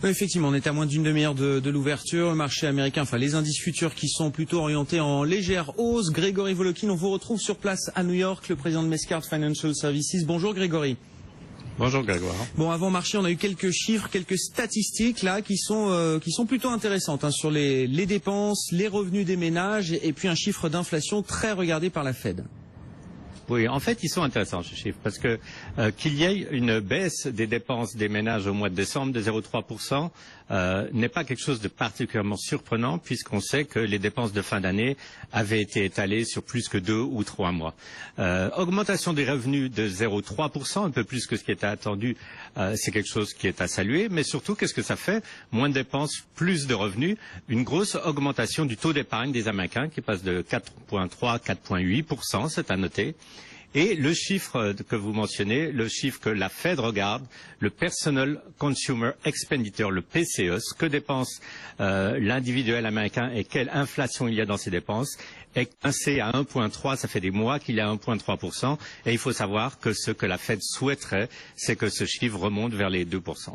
Oui, effectivement, on est à moins d'une demi-heure de l'ouverture. Le marché américain, enfin les indices futurs qui sont plutôt orientés en légère hausse. Grégory Volokin, on vous retrouve sur place à New York, le président de Mescart Financial Services. Bonjour Grégory. Bonjour Grégoire. Bon, avant marché, on a eu quelques chiffres, quelques statistiques là qui sont plutôt intéressantes hein, sur les dépenses, les revenus des ménages et puis un chiffre d'inflation très regardé par la Fed. Oui, en fait, ils sont intéressants ces chiffres parce que qu'il y ait une baisse des dépenses des ménages au mois de décembre de 0,3% n'est pas quelque chose de particulièrement surprenant puisqu'on sait que les dépenses de fin d'année avaient été étalées sur plus que 2 ou 3 mois. Augmentation des revenus de 0,3%, un peu plus que ce qui était attendu, c'est quelque chose qui est à saluer, mais surtout, qu'est-ce que ça fait? Moins de dépenses, plus de revenus, une grosse augmentation du taux d'épargne des Américains qui passe de 4,3 à 4,8%, c'est à noter. Et le chiffre que vous mentionnez, le chiffre que la Fed regarde, le Personal Consumer Expenditure, le PCE, ce que dépense l'individuel américain et quelle inflation il y a dans ses dépenses, est coincé à 1,3, ça fait des mois qu'il est à 1,3%, et il faut savoir que ce que la Fed souhaiterait, c'est que ce chiffre remonte vers les 2%.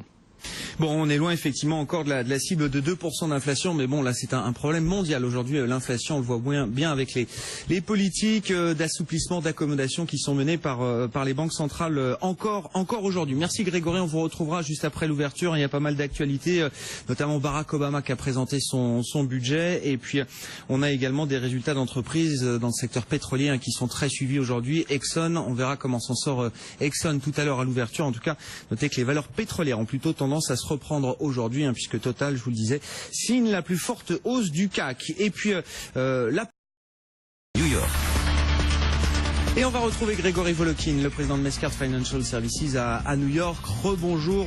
Bon, on est loin effectivement encore de la cible de 2% d'inflation, mais bon, là c'est un problème mondial. Aujourd'hui, l'inflation, on le voit bien avec les politiques d'assouplissement, d'accommodation qui sont menées par les banques centrales encore aujourd'hui. Merci Grégory, on vous retrouvera juste après l'ouverture. Il y a pas mal d'actualités, notamment Barack Obama qui a présenté son budget, et puis on a également des résultats d'entreprises dans le secteur pétrolier hein, qui sont très suivis aujourd'hui. Exxon, on verra comment s'en sort Exxon tout à l'heure à l'ouverture. En tout cas, notez que les valeurs pétrolières ont plutôt tendance à se reprendre aujourd'hui, hein, puisque Total, je vous le disais, signe la plus forte hausse du CAC. Et puis la New York. Et on va retrouver Grégory Volokin, le président de Mescart Financial Services à New York. Rebonjour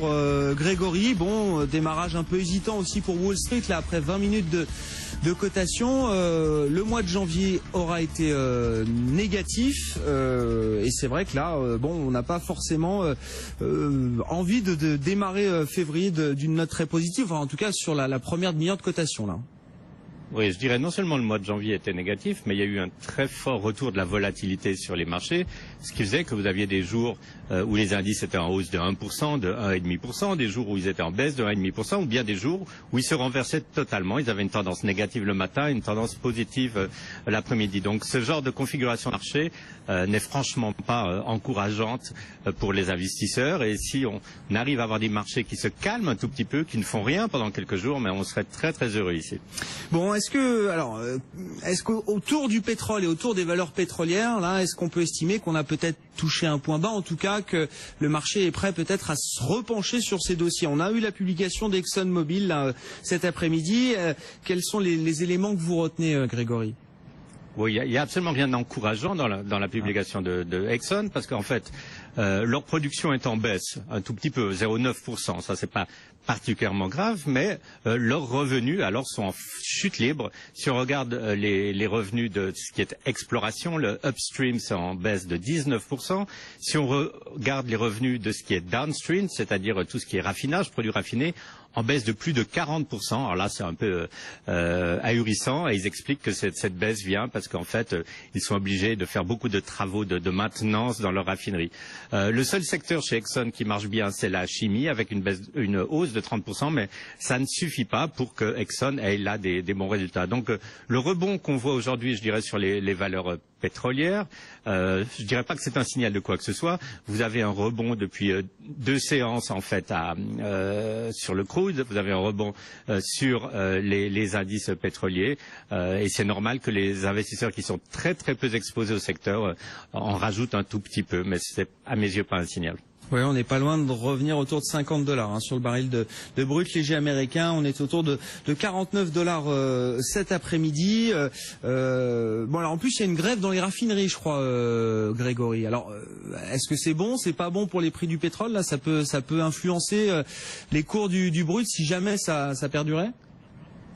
Grégory. Bon, démarrage un peu hésitant aussi pour Wall Street là après 20 minutes de cotation. Le mois de janvier aura été négatif et c'est vrai que là, bon, on n'a pas forcément envie de démarrer février d'une note très positive. Enfin, en tout cas sur la première demi-heure de cotation là. Oui, je dirais non seulement le mois de janvier était négatif, mais il y a eu un très fort retour de la volatilité sur les marchés, ce qui faisait que vous aviez des jours où les indices étaient en hausse de 1%, de 1,5%, des jours où ils étaient en baisse de 1,5%, ou bien des jours où ils se renversaient totalement. Ils avaient une tendance négative le matin, une tendance positive l'après-midi. Donc ce genre de configuration de marché n'est franchement pas encourageante pour les investisseurs. Et si on arrive à avoir des marchés qui se calment un tout petit peu, qui ne font rien pendant quelques jours, mais on serait très très heureux ici. Bon, est-ce qu'autour du pétrole et autour des valeurs pétrolières, là, est-ce qu'on peut estimer qu'on a peut-être touché un point bas, en tout cas que le marché est prêt peut-être à se repencher sur ces dossiers? On a eu la publication d'ExxonMobil là, cet après-midi. Quels sont les éléments que vous retenez, Grégory? Oui, il y a absolument rien d'encourageant dans la publication de Exxon, parce qu'en fait, leur production est en baisse un tout petit peu, 0,9%. Ça, c'est pas particulièrement grave, mais leurs revenus, alors, sont en chute libre. Si on regarde les revenus de ce qui est exploration, le upstream, c'est en baisse de 19%. Si on regarde les revenus de ce qui est downstream, c'est-à-dire tout ce qui est raffinage, produits raffinés, en baisse de plus de 40%. Alors là, c'est un peu ahurissant, et ils expliquent que cette baisse vient parce qu'en fait, ils sont obligés de faire beaucoup de travaux de maintenance dans leur raffinerie. Le seul secteur chez Exxon qui marche bien, c'est la chimie, avec une hausse de 30%, mais ça ne suffit pas pour que Exxon ait là des bons résultats. Donc, le rebond qu'on voit aujourd'hui, je dirais, sur les valeurs pétrolières, je dirais pas que c'est un signal de quoi que ce soit. Vous avez un rebond depuis 2 séances en fait sur le crude. Vous avez un rebond sur les indices pétroliers et c'est normal que les investisseurs qui sont très très peu exposés au secteur en rajoutent un tout petit peu, mais c'est à mes yeux pas un signal. Oui, on n'est pas loin de revenir autour de $50 hein, sur le baril de brut léger américain. On est autour de $49 cet après-midi. Bon, alors en plus il y a une grève dans les raffineries, je crois, Grégory. Alors, est-ce que c'est bon, c'est pas bon pour les prix du pétrole? Là, ça peut influencer les cours du brut si jamais ça perdurait?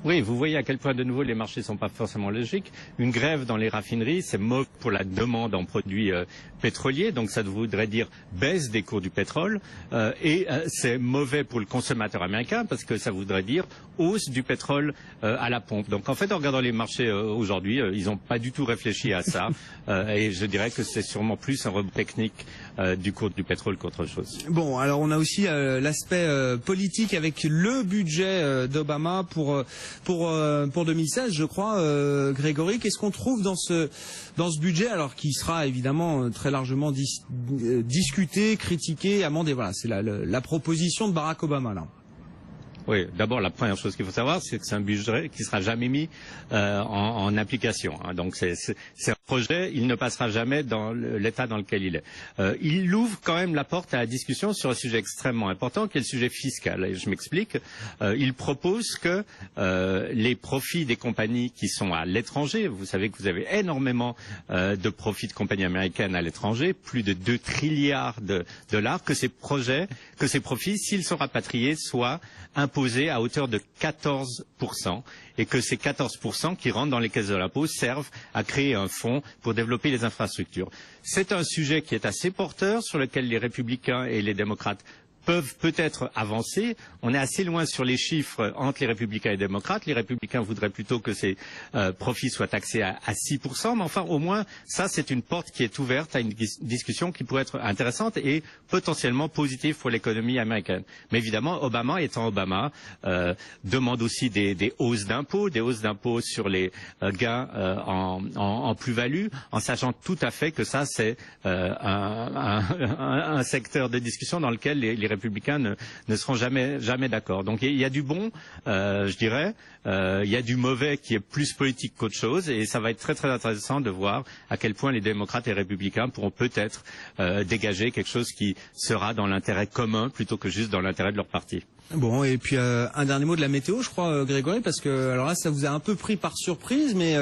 Oui, vous voyez à quel point de nouveau les marchés ne sont pas forcément logiques. Une grève dans les raffineries, c'est mauvais pour la demande en produits pétroliers, donc ça voudrait dire baisse des cours du pétrole, et c'est mauvais pour le consommateur américain parce que ça voudrait dire hausse du pétrole à la pompe. Donc en fait, en regardant les marchés aujourd'hui, ils n'ont pas du tout réfléchi à ça, et je dirais que c'est sûrement plus un rebond technique du cours du pétrole qu'autre chose. Bon, alors on a aussi l'aspect politique avec le budget d'Obama pour 2016, je crois. Grégory, qu'est-ce qu'on trouve dans ce budget, alors qui sera évidemment très largement discuté, critiqué, amendé. Voilà, c'est la proposition de Barack Obama là. Oui, d'abord la première chose qu'il faut savoir, c'est que c'est un budget qui sera jamais mis en application. Hein. Donc c'est un projet, il ne passera jamais dans l'état dans lequel il est. Il ouvre quand même la porte à la discussion sur un sujet extrêmement important, qui est le sujet fiscal. Et je m'explique. Il propose que les profits des compagnies qui sont à l'étranger, vous savez que vous avez énormément de profits de compagnies américaines à l'étranger, plus de 2 trilliards de dollars, que ces profits, s'ils sont rapatriés, soient imposés à hauteur de 14%, et que ces 14% qui rentrent dans les caisses de l'impôt servent à créer un fonds pour développer les infrastructures. C'est un sujet qui est assez porteur, sur lequel les républicains et les démocrates peuvent peut-être avancer. On est assez loin sur les chiffres entre les républicains et les démocrates. Les républicains voudraient plutôt que ces profits soient taxés à 6%, mais enfin au moins ça c'est une porte qui est ouverte à une discussion qui pourrait être intéressante et potentiellement positive pour l'économie américaine. Mais évidemment, Obama étant Obama, demande aussi des hausses d'impôts sur les gains en plus-value, en sachant tout à fait que ça c'est un secteur de discussion dans lequel les républicains ne seront jamais d'accord. Donc il y a du bon, je dirais, il y a du mauvais qui est plus politique qu'autre chose, et ça va être très très intéressant de voir à quel point les démocrates et les républicains pourront peut-être dégager quelque chose qui sera dans l'intérêt commun plutôt que juste dans l'intérêt de leur parti. Bon, et puis un dernier mot de la météo, je crois, Grégory, parce que alors là, ça vous a un peu pris par surprise, mais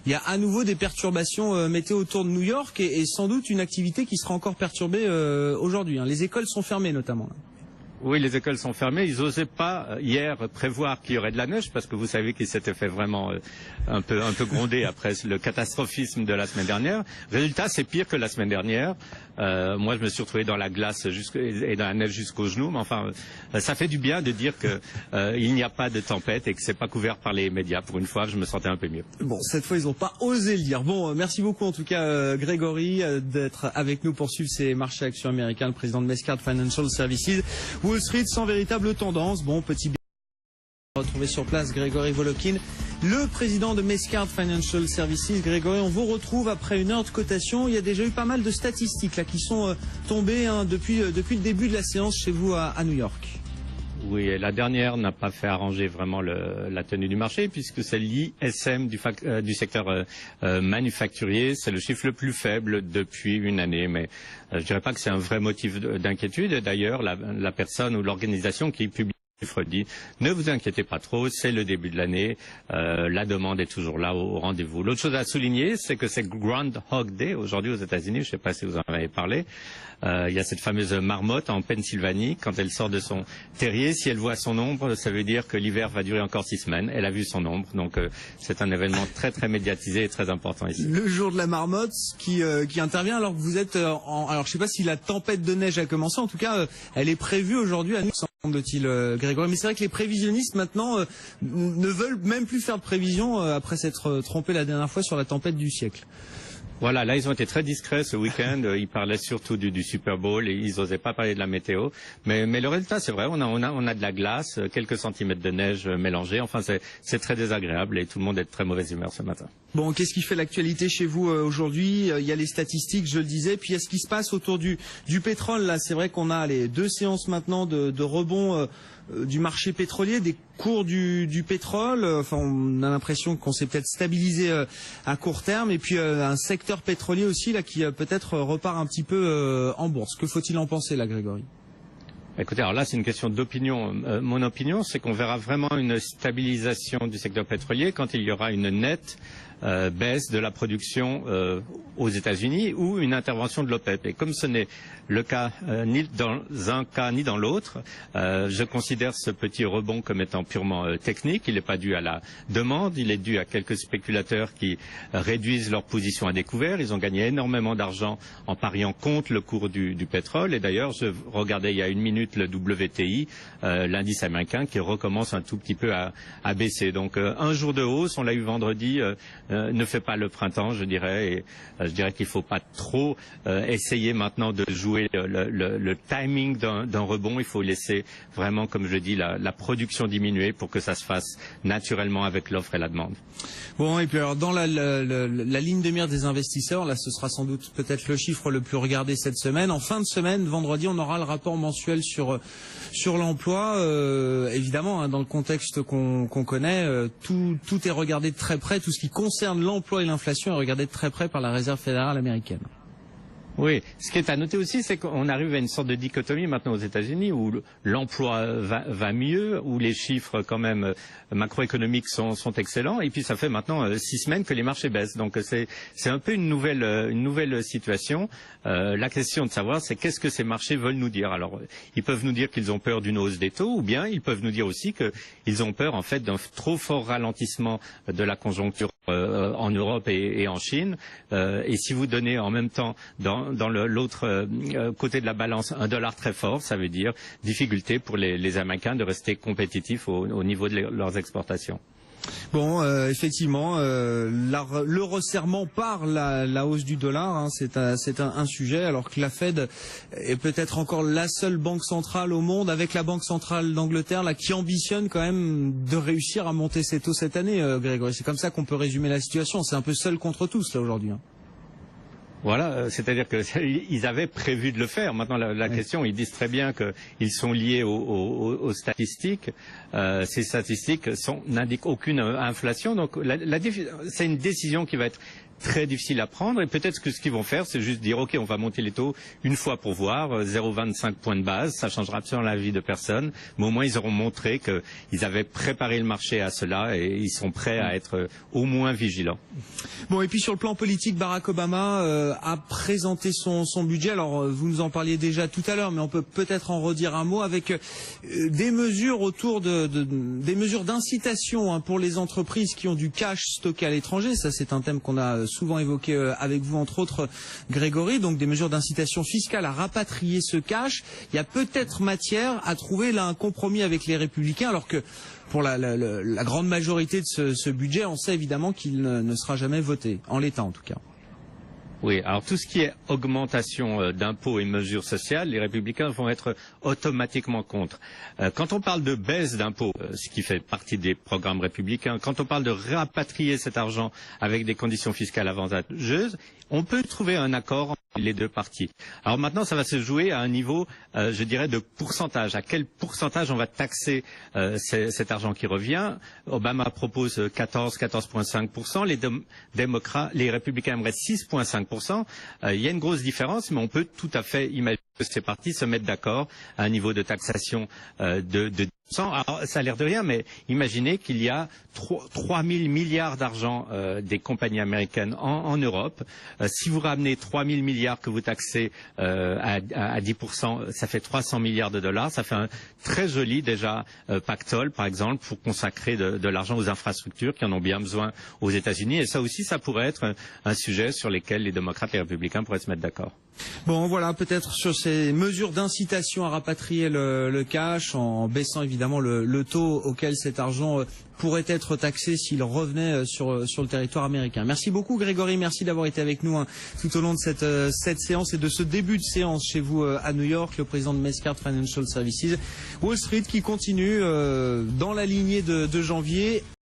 il y a à nouveau des perturbations météo autour de New York et sans doute une activité qui sera encore perturbée aujourd'hui. Hein. Les écoles sont fermées notamment. Là. Oui, les écoles sont fermées. Ils n'osaient pas hier prévoir qu'il y aurait de la neige parce que vous savez qu'ils s'étaient fait vraiment un peu gronder après le catastrophisme de la semaine dernière. Résultat, c'est pire que la semaine dernière. Moi, je me suis retrouvé dans la glace et dans la neige jusqu'aux genoux. Mais enfin, ça fait du bien de dire que il n'y a pas de tempête et que c'est pas couvert par les médias. Pour une fois, je me sentais un peu mieux. Bon, cette fois, ils n'ont pas osé le dire. Bon, merci beaucoup en tout cas, Grégory, d'être avec nous pour suivre ces marchés actions américains. Le président de Mescard Financial Services. Wall Street sans véritable tendance. Bon, petit retrouvé sur place Grégory Volokin, le président de Mescard Financial Services. Grégory, on vous retrouve après une heure de cotation. Il y a déjà eu pas mal de statistiques là qui sont tombées depuis le début de la séance chez vous à New York. Oui, et la dernière n'a pas fait arranger vraiment la tenue du marché puisque c'est l'ISM du secteur manufacturier. C'est le chiffre le plus faible depuis une année, mais je dirais pas que c'est un vrai motif d'inquiétude. D'ailleurs, la personne ou l'organisation qui publie le chiffre dit ne vous inquiétez pas trop, c'est le début de l'année, la demande est toujours là au rendez-vous. L'autre chose à souligner, c'est que c'est Groundhog Day aujourd'hui aux États-Unis. Je ne sais pas si vous en avez parlé. Il y a cette fameuse marmotte en Pennsylvanie, quand elle sort de son terrier, si elle voit son ombre, ça veut dire que l'hiver va durer encore 6 semaines. Elle a vu son ombre, donc c'est un événement très très médiatisé et très important ici. Le jour de la marmotte qui intervient alors que vous êtes alors je sais pas si la tempête de neige a commencé, en tout cas elle est prévue aujourd'hui à nous, semble-t-il, Grégory. Mais c'est vrai que les prévisionnistes maintenant ne veulent même plus faire de prévisions après s'être trompés la dernière fois sur la tempête du siècle. Voilà, là ils ont été très discrets ce week-end. Ils parlaient surtout du Super Bowl et ils n'osaient pas parler de la météo. Mais le résultat, c'est vrai, on a de la glace, quelques centimètres de neige mélangés. Enfin, c'est très désagréable et tout le monde est de très mauvaise humeur ce matin. Bon, qu'est-ce qui fait l'actualité chez vous aujourd'hui? Il y a les statistiques, je le disais, puis il y a ce qui se passe autour du pétrole. Là, c'est vrai qu'on a les 2 séances maintenant de rebond du marché pétrolier, des cours du pétrole. Enfin, on a l'impression qu'on s'est peut-être stabilisé à court terme. Et puis un secteur pétrolier aussi là qui peut-être repart un petit peu en bourse. Que faut-il en penser là, Grégory? Écoutez, alors là, c'est une question d'opinion. Mon opinion, c'est qu'on verra vraiment une stabilisation du secteur pétrolier quand il y aura une nette baisse de la production aux États-Unis ou une intervention de l'OPEP. Et comme ce n'est le cas ni dans un cas ni dans l'autre, je considère ce petit rebond comme étant purement technique. Il n'est pas dû à la demande, il est dû à quelques spéculateurs qui réduisent leur position à découvert. Ils ont gagné énormément d'argent en pariant contre le cours du pétrole. Et d'ailleurs, je regardais il y a une minute le WTI, l'indice américain, qui recommence un tout petit peu à baisser. Donc un jour de hausse, on l'a eu vendredi, ne fait pas le printemps, je dirais. Et je dirais qu'il ne faut pas trop essayer maintenant de jouer le timing d'un rebond. Il faut laisser vraiment, comme je dis, la production diminuer pour que ça se fasse naturellement avec l'offre et la demande. Bon, et puis alors dans la ligne de mire des investisseurs, là ce sera sans doute peut-être le chiffre le plus regardé cette semaine. En fin de semaine, vendredi, on aura le rapport mensuel sur l'emploi. Évidemment, hein, dans le contexte qu'on connaît, tout est regardé de très près. Tout ce qui concerne l'emploi et l'inflation est regardé de très près par la Réserve fédérale américaine. Oui, ce qui est à noter aussi, c'est qu'on arrive à une sorte de dichotomie maintenant aux États-Unis où l'emploi va mieux, où les chiffres quand même macroéconomiques sont excellents, et puis ça fait maintenant 6 semaines que les marchés baissent. Donc c'est un peu une nouvelle situation. La question de savoir, c'est qu'est-ce que ces marchés veulent nous dire. Alors, ils peuvent nous dire qu'ils ont peur d'une hausse des taux, ou bien ils peuvent nous dire aussi qu'ils ont peur en fait d'un trop fort ralentissement de la conjoncture en Europe et en Chine. Et si vous donnez en même temps dans l'autre côté de la balance un dollar très fort, ça veut dire difficulté pour les Américains de rester compétitifs au niveau de leurs exportations. Bon, effectivement, le resserrement par la hausse du dollar, hein, c'est un sujet, alors que la Fed est peut-être encore la seule banque centrale au monde, avec la Banque centrale d'Angleterre, là, qui ambitionne quand même de réussir à monter ses taux cette année, Grégory. C'est comme ça qu'on peut résumer la situation. C'est un peu seul contre tous, là, aujourd'hui. Hein. Voilà, c'est-à-dire qu'ils avaient prévu de le faire. Maintenant, la question, ils disent très bien qu'ils sont liés aux statistiques. Ces statistiques n'indiquent aucune inflation. Donc, c'est une décision qui va être très difficile à prendre, et peut-être que ce qu'ils vont faire, c'est juste dire ok, on va monter les taux une fois pour voir, 0,25 points de base, ça changera absolument la vie de personne, mais au moins ils auront montré qu'ils avaient préparé le marché à cela et ils sont prêts à être au moins vigilants. Bon, et puis sur le plan politique, Barack Obama a présenté son budget. Alors vous nous en parliez déjà tout à l'heure, mais on peut peut-être en redire un mot avec des mesures autour des mesures d'incitation, hein, pour les entreprises qui ont du cash stocké à l'étranger. Ça, c'est un thème qu'on a souvent évoqué avec vous, entre autres, Grégory. Donc des mesures d'incitation fiscale à rapatrier ce cash. Il y a peut-être matière à trouver là un compromis avec les Républicains, alors que pour la grande majorité de ce budget, on sait évidemment qu'il ne sera jamais voté, en l'état en tout cas. Oui, alors tout ce qui est augmentation d'impôts et mesures sociales, les Républicains vont être automatiquement contre. Quand on parle de baisse d'impôts, ce qui fait partie des programmes républicains, quand on parle de rapatrier cet argent avec des conditions fiscales avantageuses, on peut trouver un accord entre les deux parties. Alors maintenant, ça va se jouer à un niveau, je dirais, de pourcentage. À quel pourcentage on va taxer cet argent qui revient? Obama propose 14,5%. Les Républicains aimeraient 6,5%. Il y a une grosse différence, mais on peut tout à fait imaginer que ces partis se mettent d'accord à un niveau de taxation de 10%. Alors, ça a l'air de rien, mais imaginez qu'il y a 3 000 milliards d'argent des compagnies américaines en Europe. Si vous ramenez 3 000 milliards que vous taxez à 10%, ça fait 300 milliards de dollars. Ça fait un très joli déjà pactole, par exemple, pour consacrer de l'argent aux infrastructures qui en ont bien besoin aux États-Unis. Et ça aussi, ça pourrait être un sujet sur lequel les démocrates et les républicains pourraient se mettre d'accord. Bon, voilà, peut-être sur ces mesures d'incitation à rapatrier le cash, en baissant évidemment le taux auquel cet argent pourrait être taxé s'il revenait sur le territoire américain. Merci beaucoup Grégory, merci d'avoir été avec nous, hein, tout au long de cette séance et de ce début de séance chez vous à New York, le président de Mescart Financial Services, Wall Street qui continue dans la lignée de janvier.